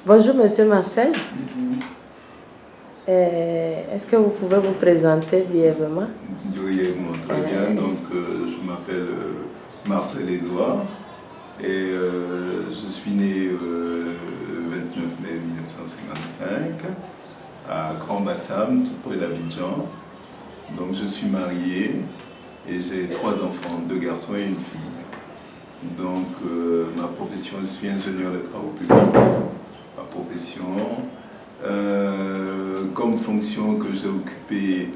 Bonjour, Monsieur Marcel. Est-ce que vous pouvez vous présenter brièvement? Brièvement, très bien. Donc, je m'appelle Marcel Ezoa et je suis né le 29 mai 1955 à Grand Bassam, tout près d'Abidjan. Donc, je suis marié et j'ai 3 enfants, 2 garçons et une fille. Donc, ma profession, je suis ingénieur des travaux publics. Ma profession. Comme fonction que j'ai occupée,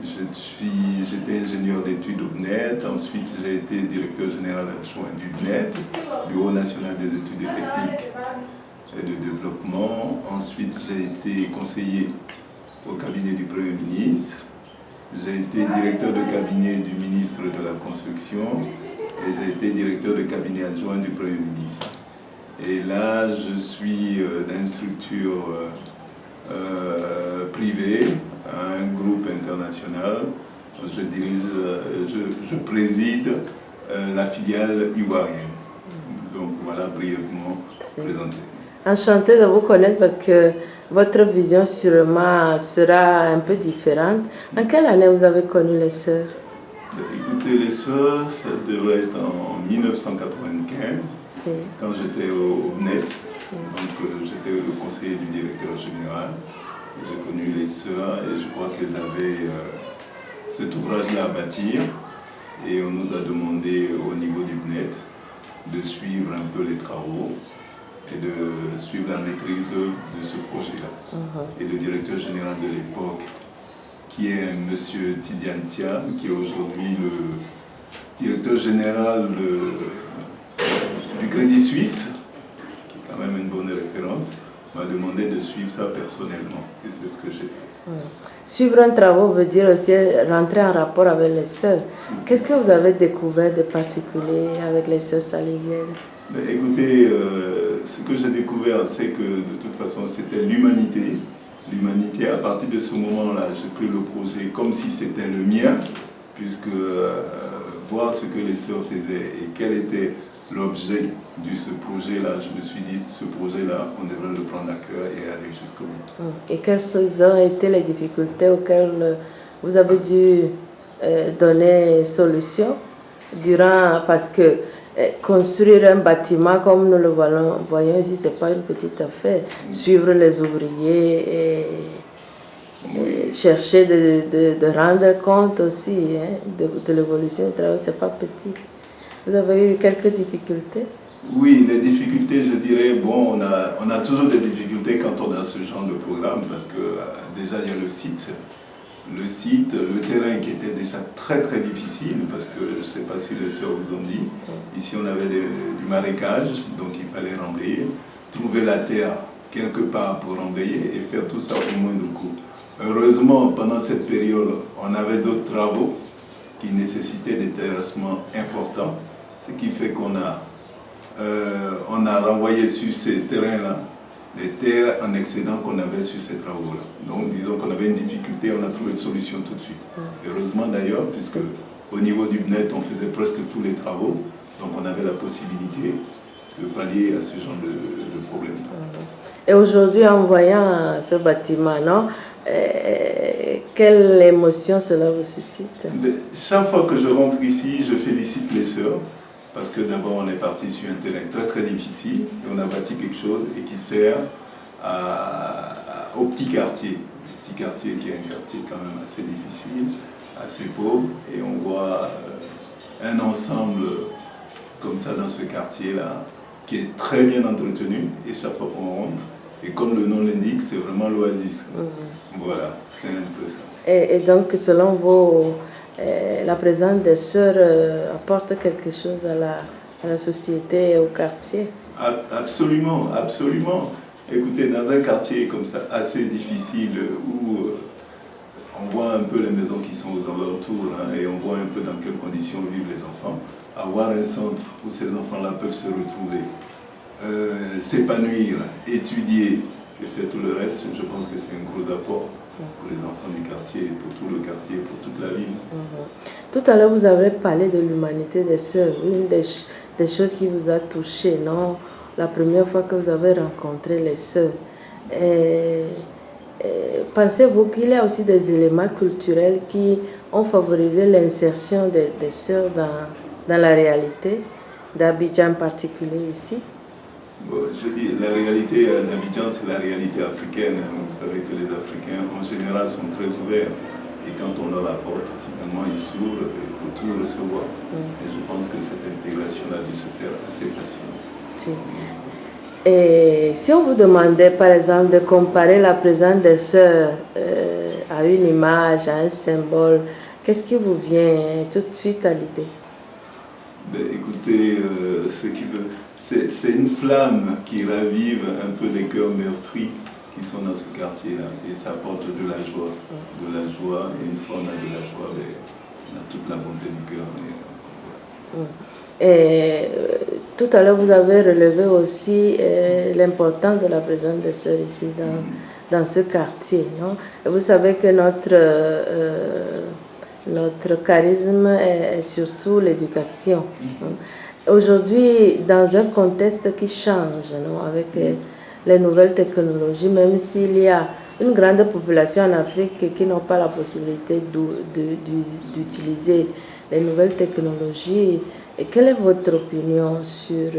j'étais ingénieur d'études au BNET, ensuite j'ai été directeur général adjoint du BNET, Bureau national des études et techniques et de développement. Ensuite j'ai été conseiller au cabinet du Premier ministre, j'ai été directeur de cabinet du ministre de la Construction et j'ai été directeur de cabinet adjoint du Premier ministre. Et là je suis dans une structure privé, un groupe international. Je préside la filiale ivoirienne. Donc voilà brièvement présenté. Enchanté de vous connaître parce que votre vision sûrement sera un peu différente. En quelle année vous avez connu les sœurs? Écoutez, les sœurs, ça devrait être en 1995, quand j'étais au BNET. Donc j'étais le conseiller du directeur général. J'ai connu les sœurs et je crois qu'elles avaient cet ouvrage-là à bâtir. Et on nous a demandé au niveau du BNET de suivre un peu les travaux et de suivre la maîtrise de ce projet-là. Et le directeur général de l'époque, qui est M. Tidiane Thiam, qui est aujourd'hui le directeur général du Crédit Suisse, qui est quand même une bonne référence, m'a demandé de suivre ça personnellement. Et c'est ce que j'ai fait. Suivre un travail veut dire aussi rentrer en rapport avec les sœurs. Qu'est-ce que vous avez découvert de particulier avec les sœurs salésiennes? Écoutez, ce que j'ai découvert, c'est que de toute façon, c'était l'humanité. L'humanité, à partir de ce moment-là, j'ai pris le projet comme si c'était le mien, puisque voir ce que les sœurs faisaient et quel était l'objet de ce projet-là, je me suis dit, ce projet-là, on devrait le prendre à cœur et aller jusqu'au bout. Et quelles ont été les difficultés auxquelles vous avez dû donner solution parce que construire un bâtiment comme nous le voyons ici, ce n'est pas une petite affaire. Suivre les ouvriers et chercher de rendre compte aussi de l'évolution du travail, ce n'est pas petit. Vous avez eu quelques difficultés? Oui, les difficultés, je dirais, bon, on a toujours des difficultés quand on a ce genre de programme parce que déjà il y a le site, le terrain qui était déjà très très difficile parce que je ne sais pas si les sœurs vous ont dit, ici on avait du marécage, donc il fallait remblayer, trouver la terre quelque part pour remblayer et faire tout ça au moindre coût. Heureusement, pendant cette période, on avait d'autres travaux qui nécessitaient des terrassements importants, ce qui fait qu'on a renvoyé sur ces terrains-là les terres en excédent qu'on avait sur ces travaux-là. Donc disons qu'on avait une difficulté, on a trouvé une solution tout de suite. Heureusement d'ailleurs, puisque au niveau du BNET, on faisait presque tous les travaux, donc on avait la possibilité de pallier à ce genre de problème. Et aujourd'hui, en voyant ce bâtiment, non, quelle émotion cela vous suscite? Chaque fois que je rentre ici, je félicite les sœurs. Parce que d'abord, on est parti sur un terrain très très difficile et on a bâti quelque chose et qui sert au petit quartier. Le petit quartier qui est un quartier quand même assez difficile, assez pauvre. Et on voit un ensemble comme ça dans ce quartier-là qui est très bien entretenu et chaque fois qu'on rentre. Et comme le nom l'indique, c'est vraiment l'oasis. Voilà, c'est un peu ça. Et donc, selon vous, la présence des sœurs apporte quelque chose à la société et au quartier? Absolument, absolument. Écoutez, dans un quartier comme ça, assez difficile, où on voit un peu les maisons qui sont aux alentours, et on voit un peu dans quelles conditions vivent les enfants, avoir un centre où ces enfants-là peuvent se retrouver, s'épanouir, étudier et faire tout le reste, je pense que c'est un gros apport pour les enfants du quartier, pour tout le quartier, pour toute la ville. Tout à l'heure, vous avez parlé de l'humanité des sœurs, une des choses qui vous a touché, non? la première fois que vous avez rencontré les sœurs. Pensez-vous qu'il y a aussi des éléments culturels qui ont favorisé l'insertion des sœurs dans la réalité d'Abidjan en particulier ici? Bon, je dis, la réalité d'Abidjan, c'est la réalité africaine. Vous savez que les Africains, en général, sont très ouverts. Et quand on leur apporte, finalement, ils s'ouvrent pour tout recevoir. Et je pense que cette intégration-là dû se faire assez facilement. Si. Et si on vous demandait, par exemple, de comparer la présence des sœurs à une image, à un symbole, qu'est-ce qui vous vient tout de suite à l'idée? Écoutez, c'est une flamme qui ravive un peu les cœurs meurtris qui sont dans ce quartier-là. Et ça apporte de la joie. De la joie, et une fois on a de la joie, on a toute la bonté du cœur. Et tout à l'heure, vous avez relevé aussi l'importance de la présence des sœurs ici dans ce quartier. Non? Et vous savez que notre charisme est surtout l'éducation. Aujourd'hui, dans un contexte qui change, non, avec les nouvelles technologies, même s'il y a une grande population en Afrique qui n'a pas la possibilité d'utiliser les nouvelles technologies, et quelle est votre opinion sur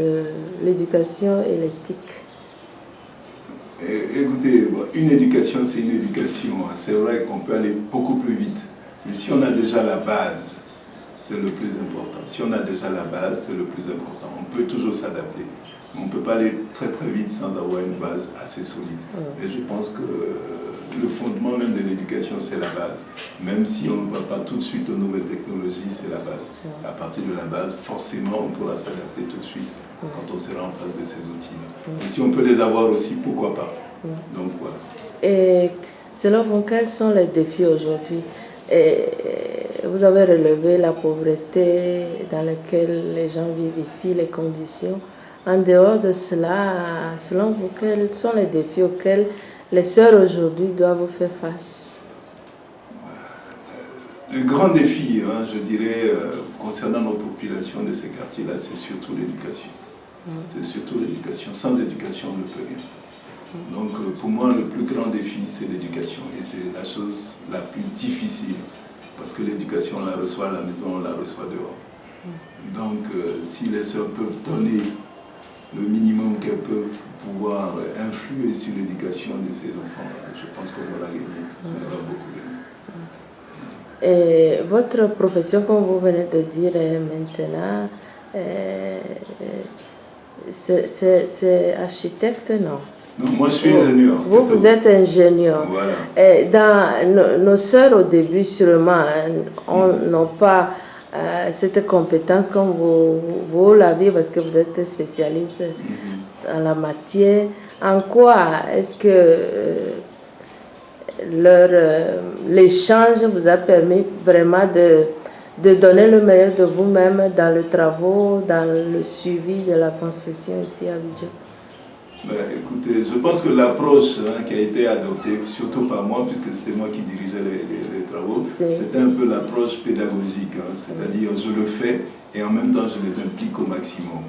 l'éducation et l'éthique? Écoutez, une éducation, c'est une éducation. C'est vrai qu'on peut aller beaucoup plus vite. Mais si on a déjà la base, c'est le plus important. Si on a déjà la base, c'est le plus important. On peut toujours s'adapter. Mais on ne peut pas aller très très vite sans avoir une base assez solide. Et je pense que le fondement même de l'éducation, c'est la base. Même si on ne va pas tout de suite aux nouvelles technologies, c'est la base. À partir de la base, forcément, on pourra s'adapter tout de suite quand on sera en face de ces outils-là. Et si on peut les avoir aussi, pourquoi pas? Donc voilà. Et selon vous, quels sont les défis aujourd'hui? Vous avez relevé la pauvreté dans laquelle les gens vivent ici, les conditions. En dehors de cela, selon vous, quels sont les défis auxquels les sœurs aujourd'hui doivent faire face? Le grand défi, je dirais, concernant nos populations de ces quartiers-là, c'est surtout l'éducation. C'est surtout l'éducation. Sans éducation, on ne peut rien faire. Donc pour moi, le plus grand défi, c'est l'éducation. Et c'est la chose la plus difficile. Parce que l'éducation, on la reçoit à la maison, on la reçoit dehors. Donc si les sœurs peuvent donner le minimum qu'elles peuvent pouvoir influer sur l'éducation de ces enfants-là, je pense qu'on aura gagné. On aura beaucoup gagné. Et votre profession, comme vous venez de dire maintenant, c'est architecte, non? Non, moi je suis ingénieur. Vous êtes ingénieur. Voilà. Et dans nos sœurs au début, sûrement, n'ont pas cette compétence comme vous l'avez parce que vous êtes spécialiste dans la matière. En quoi est-ce que l'échange vous a permis vraiment de donner le meilleur de vous-même dans les travaux, dans le suivi de la construction ici à Abidjan? Écoutez, je pense que l'approche qui a été adoptée, surtout par moi, puisque c'était moi qui dirigeais les travaux, c'était un peu l'approche pédagogique. C'est-à-dire, je le fais et en même temps, je les implique au maximum.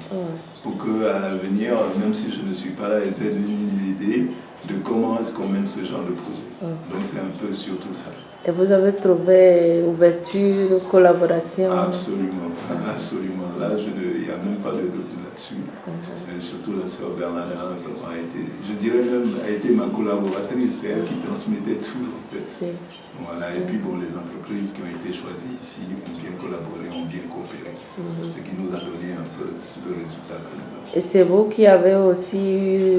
Pour qu'à l'avenir, même si je ne suis pas là, ils aient une idée de comment est-ce qu'on mène ce genre de projet. Donc, c'est un peu surtout ça. Et vous avez trouvé ouverture, collaboration? Absolument, absolument. Là, il n'y a même pas de doute là-dessus. Et surtout la sœur Bernadette a été, je dirais même, a été ma collaboratrice, c'est elle qui transmettait tout en fait. Voilà. Et puis bon, les entreprises qui ont été choisies ici ont bien collaboré, ont bien coopéré. Ce qui nous a donné un peu le résultat que nous avons. Et c'est vous qui avez aussi eu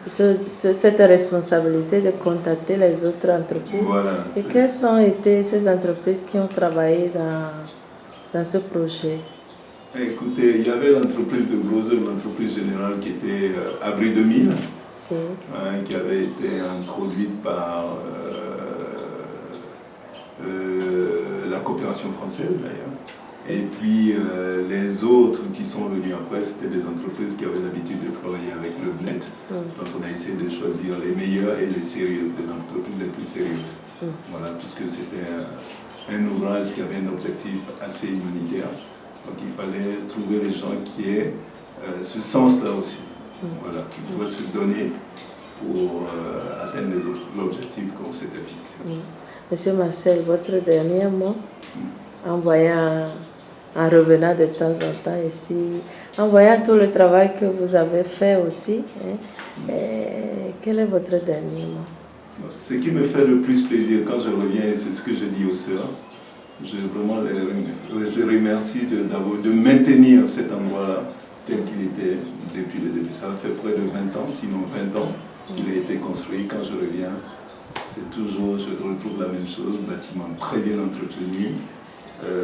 cette responsabilité de contacter les autres entreprises. Voilà. Et quelles ont été ces entreprises qui ont travaillé dans ce projet? Écoutez, il y avait l'entreprise de gros œuvres, l'entreprise générale qui était Abri 2000, qui avait été introduite par la coopération française d'ailleurs. Et puis les autres qui sont venus après, c'était des entreprises qui avaient l'habitude de travailler avec le BNET. Donc on a essayé de choisir les meilleures et les sérieuses, les entreprises les plus sérieuses. Voilà, puisque c'était un ouvrage qui avait un objectif assez humanitaire. Donc il fallait trouver les gens qui aient ce sens-là aussi, voilà, qui doit se donner pour atteindre l'objectif qu'on s'était fixé. Monsieur Marcel, votre dernier mot, en voyant, en revenant de temps en temps ici, en voyant tout le travail que vous avez fait aussi, quel est votre dernier mot? Ce qui me fait le plus plaisir quand je reviens, c'est ce que je dis aux sœurs. Je remercie de maintenir cet endroit-là tel qu'il était depuis le début. Ça fait près de 20 ans, sinon 20 ans qu'il a été construit. Quand je reviens, c'est toujours, je retrouve la même chose, bâtiment très bien entretenu.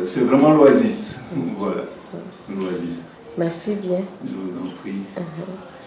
C'est vraiment l'oasis. Voilà, l'oasis. Merci bien. Je vous en prie.